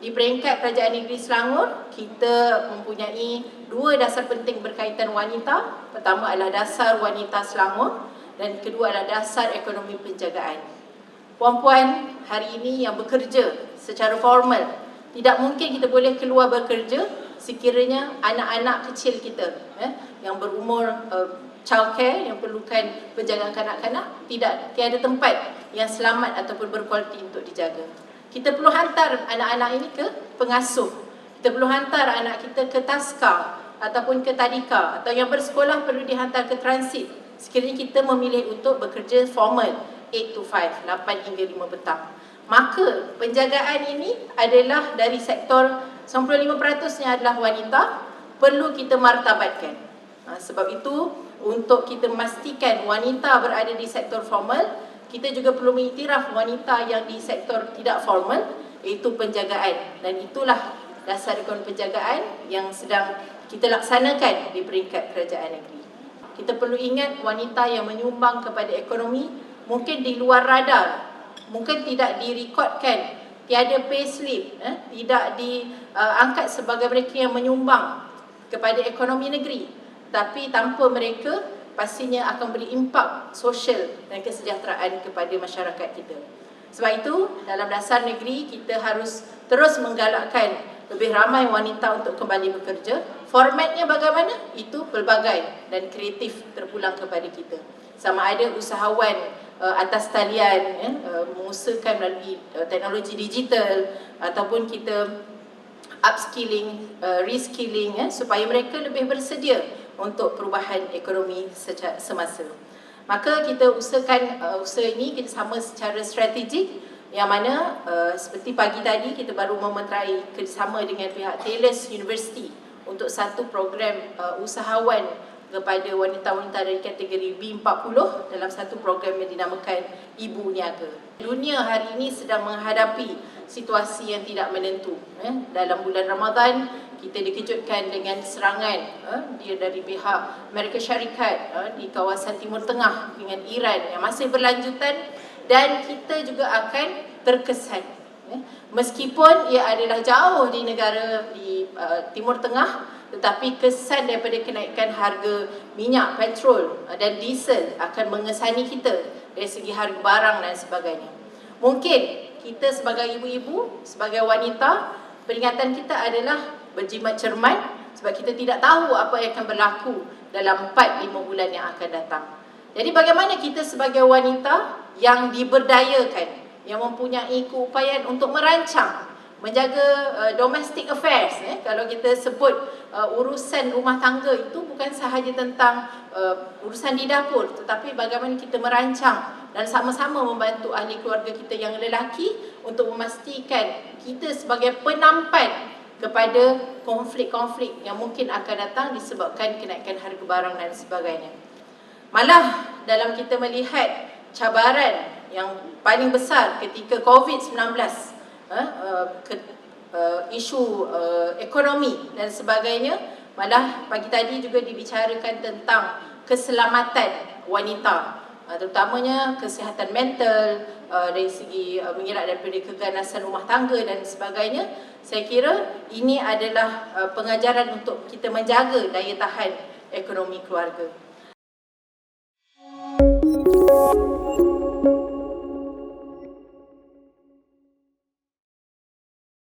Di peringkat Kerajaan Negeri Selangor, kita mempunyai dua dasar penting berkaitan wanita. Pertama adalah dasar wanita Selangor dan kedua adalah dasar ekonomi penjagaan. Puan-puan hari ini yang bekerja secara formal, tidak mungkin kita boleh keluar bekerja sekiranya anak-anak kecil kita yang berumur childcare, yang perlukan penjagaan kanak-kanak, tiada tempat yang selamat ataupun berkualiti untuk dijaga. Kita perlu hantar anak-anak ini ke pengasuh. Kita perlu hantar anak kita ke taska ataupun ke tadika, atau yang bersekolah perlu dihantar ke transit sekiranya kita memilih untuk bekerja formal 8 to 5, 8 hingga 5 petang. Maka penjagaan ini adalah dari sektor 95%-nya adalah wanita, perlu kita martabatkan. Sebab itu untuk kita memastikan wanita berada di sektor formal, kita juga perlu mengiktiraf wanita yang di sektor tidak formal, iaitu penjagaan. Dan itulah dasar ekonomi penjagaan yang sedang kita laksanakan di peringkat kerajaan negeri. Kita perlu ingat wanita yang menyumbang kepada ekonomi mungkin di luar radar, mungkin tidak direkodkan, tiada payslip, tidak diangkat sebagai mereka yang menyumbang kepada ekonomi negeri. Tapi tanpa mereka, pastinya akan beri impak sosial dan kesejahteraan kepada masyarakat kita. Sebab itu, dalam dasar negeri, kita harus terus menggalakkan lebih ramai wanita untuk kembali bekerja. Formatnya bagaimana? Itu pelbagai dan kreatif terpulang kepada kita. Sama ada usahawan atas talian, mengusahakan melalui teknologi digital, ataupun kita upskilling, reskilling, supaya mereka lebih bersedia untuk perubahan ekonomi semasa. Maka kita usahakan usaha ini kita sama secara strategik, yang mana seperti pagi tadi kita baru memeterai kerjasama dengan pihak Taylor's University untuk satu program usahawan kepada wanita-wanita dari kategori B40 dalam satu program yang dinamakan Ibu Niaga. Dunia hari ini sedang menghadapi situasi yang tidak menentu. Dalam bulan Ramadan, kita dikejutkan dengan serangan dia dari pihak Amerika Syarikat di kawasan Timur Tengah dengan Iran yang masih berlanjutan, dan kita juga akan terkesan. Meskipun ia adalah jauh di negara di Timur Tengah, tetapi kesan daripada kenaikan harga minyak, petrol dan diesel akan mengesani kita dari segi harga barang dan sebagainya. Mungkin kita sebagai ibu-ibu, sebagai wanita, peringatan kita adalah berjimat cermat, sebab kita tidak tahu apa yang akan berlaku dalam 4-5 bulan yang akan datang. Jadi bagaimana kita sebagai wanita yang diberdayakan, yang mempunyai keupayaan untuk merancang, menjaga domestic affairs. Kalau kita sebut urusan rumah tangga itu bukan sahaja tentang urusan di dapur, tetapi bagaimana kita merancang dan sama-sama membantu ahli keluarga kita yang lelaki untuk memastikan kita sebagai penampan kepada konflik-konflik yang mungkin akan datang disebabkan kenaikan harga barang dan sebagainya. Malah dalam kita melihat cabaran yang paling besar ketika COVID-19, isu ekonomi dan sebagainya, malah pagi tadi juga dibicarakan tentang keselamatan wanita, terutamanya kesihatan mental dari segi mengelak daripada keganasan rumah tangga dan sebagainya. Saya kira ini adalah pengajaran untuk kita menjaga daya tahan ekonomi keluarga.